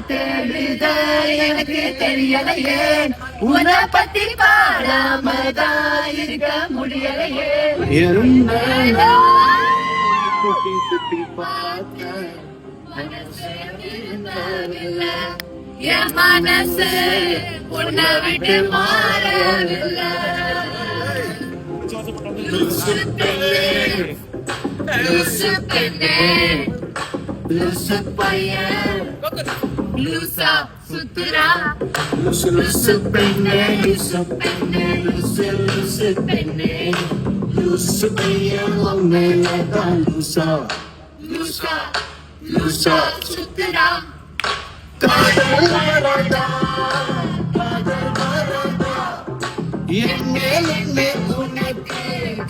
தேடுத எனக்கு தெரியலையே உன்னை பத்தி பாடாமதான் இருக்க முடியலையே சுத்தி சுத்தி பார்த்த என் மனசு உன்னை விட்டு மாறவில்லை லூசு பெண்ணே லூசு பெண்ணே லூசு பையன் லூசா சுத்துறா லூசு லூசு பெண்ணே லூசு பெண்ணே லூசு லூசு பெண்ணே லூசு பையன் மேலதான் லூசா லூசா லூசா சுத்துறா காதல் வரதா காதல் வரதா என் மேல் உனக்கு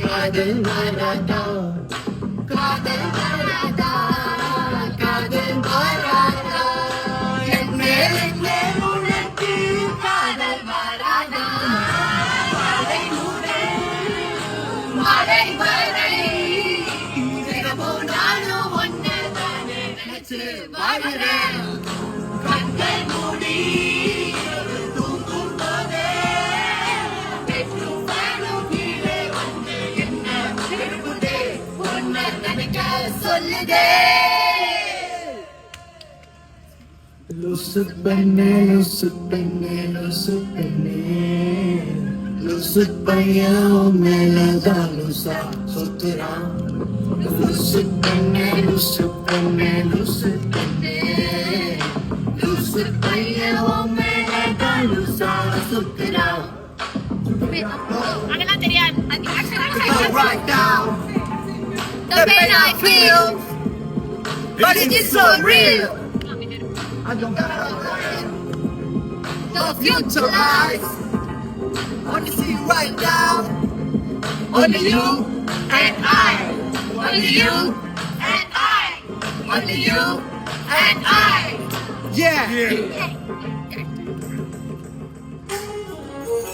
காதல் வரதா காதல் வரதா காதல் வரதா என் மேல் உனக்கு காதல் வரதா மழை மழை வரை நானும் ஒன்னு தானே நினைச்சு வாழ்றேன் கண்கள் மூடி தூங்கும் போதே பெற்றும் வாழும் கீழே வந்து என்ன திரும்புதே ஒன்ன நினைக்க சொல்லுதே லூசு பெண்ணே லூசு பெண்ணே லூசு பெண்ணே லூசு பையன் மேலதான் லூசா சுத்துறான் லூசு பெண்ணே லூசு பெண்ணே லூசு பெண்ணே லூசு பையன் மேலதான் லூசா சுத்துறான் அதெல்லாம் தெரியாது right now the pain I feel but it is so real I don't gotta the future lies only see you right now only you and I only you and I only you and I yeah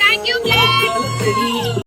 Thank you, Glenn.